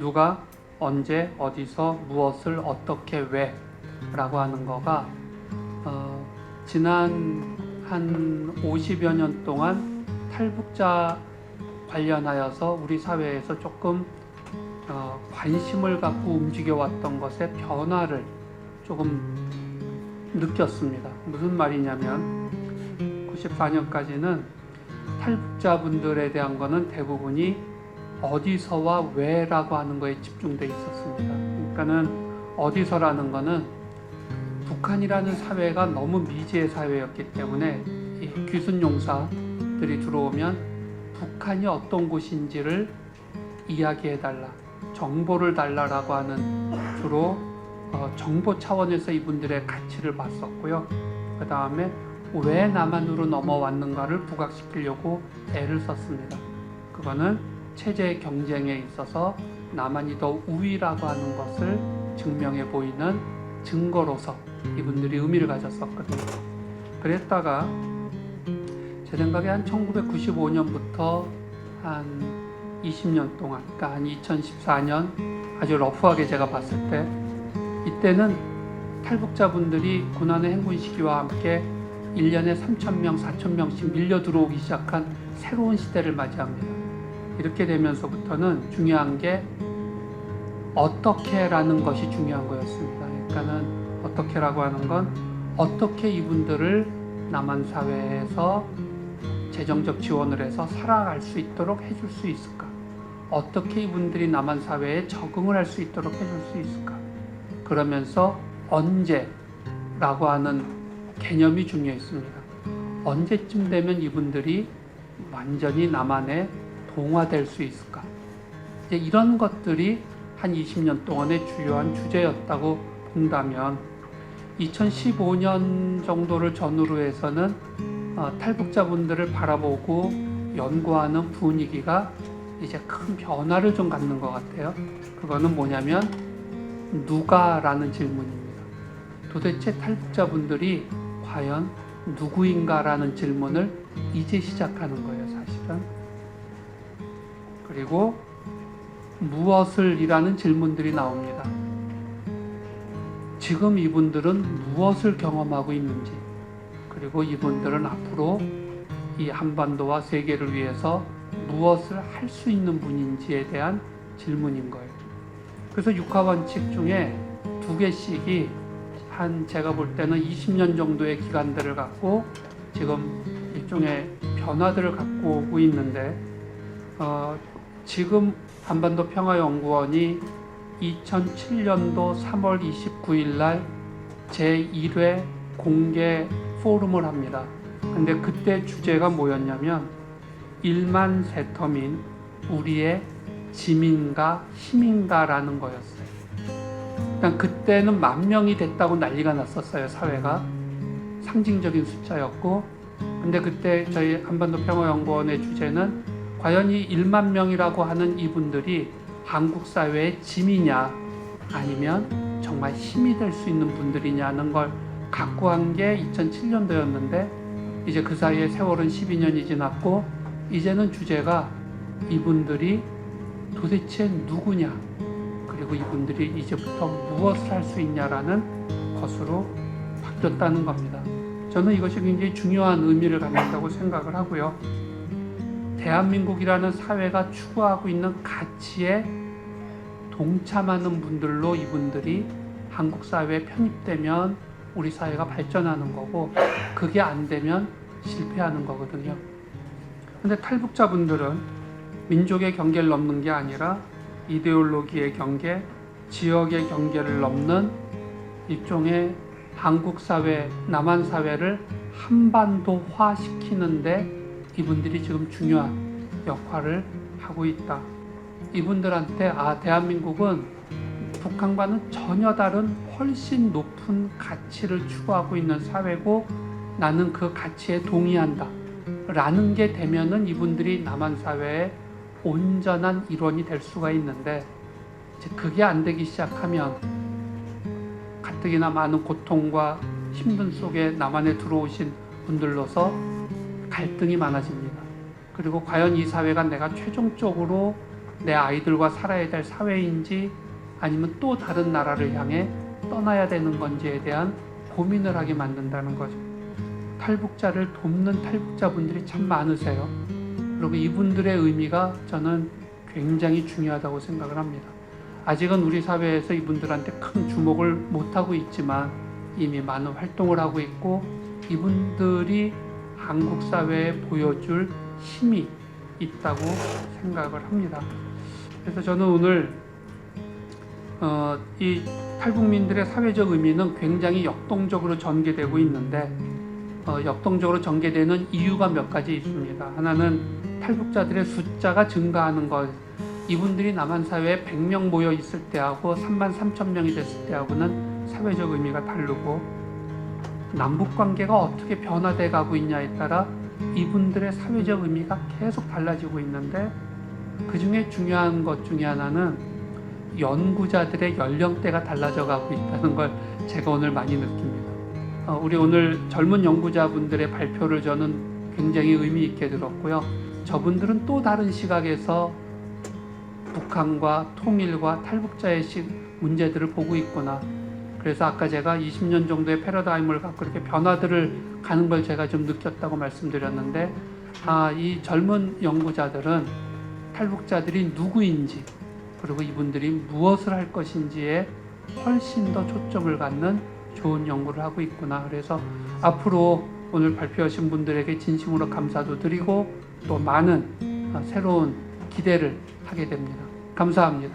누가 언제 어디서 무엇을 어떻게 왜 라고 하는 거가 지난 한 50여 년 동안 탈북자 관련하여서 우리 사회에서 조금 관심을 갖고 움직여왔던 것의 변화를 조금 느꼈습니다. 무슨 말이냐면 94년까지는 탈북자분들에 대한 거는 대부분이 어디서와 왜라고 하는 거에 집중되어 있었습니다. 그러니까는 어디서라는 거는 북한이라는 사회가 너무 미지의 사회였기 때문에 이 귀순용사들이 들어오면 북한이 어떤 곳인지를 이야기해달라, 정보를 달라라고 하는 주로 정보 차원에서 이분들의 가치를 봤었고요. 그 다음에 왜 남한으로 넘어왔는가를 부각시키려고 애를 썼습니다. 그거는 체제 경쟁에 있어서 남한이 더 우위라고 하는 것을 증명해 보이는 증거로서 이분들이 의미를 가졌었거든요. 그랬다가 제 생각에 한 1995년부터 한 20년 동안, 그러니까 한 2014년 아주 러프하게 제가 봤을 때 이때는 탈북자분들이 고난의 행군 시기와 함께 1년에 3,000명, 4,000명씩 밀려 들어오기 시작한 새로운 시대를 맞이합니다. 이렇게 되면서부터는 중요한 게 어떻게라는 것이 중요한 거였습니다. 그러니까는 어떻게라고 하는 건 어떻게 이분들을 남한 사회에서 재정적 지원을 해서 살아갈 수 있도록 해줄 수 있을까? 어떻게 이분들이 남한 사회에 적응을 할 수 있도록 해줄 수 있을까? 그러면서 언제라고 하는 개념이 중요했습니다. 언제쯤 되면 이분들이 완전히 남한에 동화될 수 있을까? 이제 이런 것들이 한 20년 동안의 주요한 주제였다고 본다면 2015년 정도를 전후로 해서는 탈북자분들을 바라보고 연구하는 분위기가 이제 큰 변화를 좀 갖는 것 같아요. 그거는 뭐냐면 누가라는 질문입니다. 도대체 탈북자분들이 과연 누구인가라는 질문을 이제 시작하는 거예요, 사실은. 그리고 무엇을 이라는 질문들이 나옵니다. 지금 이분들은 무엇을 경험하고 있는지, 그리고 이분들은 앞으로 이 한반도와 세계를 위해서 무엇을 할 수 있는 분인지에 대한 질문인 거예요. 그래서 육하원칙 중에 2개씩이 한 제가 볼 때는 20년 정도의 기간들을 갖고 지금 일종의 변화들을 갖고 오고 있는데 지금 한반도 평화연구원이 2007년도 3월 29일 날 제1회 공개 포럼을 합니다. 근데 그때 주제가 뭐였냐면 1만 세터민 우리의 짐인가 힘인가라는 거였어요. 그러니까 그때는 10,000명이 됐다고 난리가 났었어요. 사회가 상징적인 숫자였고, 근데 그때 저희 한반도 평화연구원의 주제는 과연 이 1만 명이라고 하는 이분들이 한국 사회의 짐이냐 아니면 정말 힘이 될 수 있는 분들이냐는 걸 갖고 한 게 2007년도였는데 이제 그 사이에 세월은 12년이 지났고 이제는 주제가 이분들이 도대체 누구냐, 그리고 이분들이 이제부터 무엇을 할 수 있냐라는 것으로 바뀌었다는 겁니다. 저는 이것이 굉장히 중요한 의미를 갖는다고 생각을 하고요. 대한민국이라는 사회가 추구하고 있는 가치에 동참하는 분들로 이분들이 한국 사회에 편입되면 우리 사회가 발전하는 거고, 그게 안 되면 실패하는 거거든요. 근데 탈북자분들은 민족의 경계를 넘는 게 아니라 이데올로기의 경계, 지역의 경계를 넘는 일종의 한국 사회, 남한 사회를 한반도화 시키는데 이분들이 지금 중요한 역할을 하고 있다. 이분들한테 대한민국은 북한과는 전혀 다른 훨씬 높은 가치를 추구하고 있는 사회고 나는 그 가치에 동의한다 라는 게 되면은 이분들이 남한 사회의 온전한 일원이 될 수가 있는데, 이제 그게 안 되기 시작하면 가뜩이나 많은 고통과 힘든 속에 남한에 들어오신 분들로서 갈등이 많아집니다. 그리고 과연 이 사회가 내가 최종적으로 내 아이들과 살아야 될 사회인지 아니면 또 다른 나라를 향해 떠나야 되는 건지에 대한 고민을 하게 만든다는 거죠. 탈북자를 돕는 탈북자분들이 참 많으세요. 그리고 이분들의 의미가 저는 굉장히 중요하다고 생각을 합니다. 아직은 우리 사회에서 이분들한테 큰 주목을 못하고 있지만 이미 많은 활동을 하고 있고 이분들이 한국 사회에 보여줄 힘이 있다고 생각을 합니다. 그래서 저는 오늘 이 탈북민들의 사회적 의미는 굉장히 역동적으로 전개되고 있는데 역동적으로 전개되는 이유가 몇 가지 있습니다. 하나는 탈북자들의 숫자가 증가하는 것. 이분들이 남한 사회에 100명 모여 있을 때하고 3만 3천 명이 됐을 때하고는 사회적 의미가 다르고 남북 관계가 어떻게 변화돼 가고 있냐에 따라 이분들의 사회적 의미가 계속 달라지고 있는데 그 중에 중요한 것 중에 하나는 연구자들의 연령대가 달라져 가고 있다는 걸 제가 오늘 많이 느낍니다. 우리 오늘 젊은 연구자분들의 발표를 저는 굉장히 의미 있게 들었고요. 저분들은 또 다른 시각에서 북한과 통일과 탈북자의 문제들을 보고 있구나. 그래서 아까 제가 20년 정도의 패러다임을 갖고 이렇게 변화들을 가는 걸 제가 좀 느꼈다고 말씀드렸는데 이 젊은 연구자들은 탈북자들이 누구인지 그리고 이분들이 무엇을 할 것인지에 훨씬 더 초점을 갖는 좋은 연구를 하고 있구나. 그래서 앞으로 오늘 발표하신 분들에게 진심으로 감사도 드리고 또 많은 새로운 기대를 하게 됩니다. 감사합니다.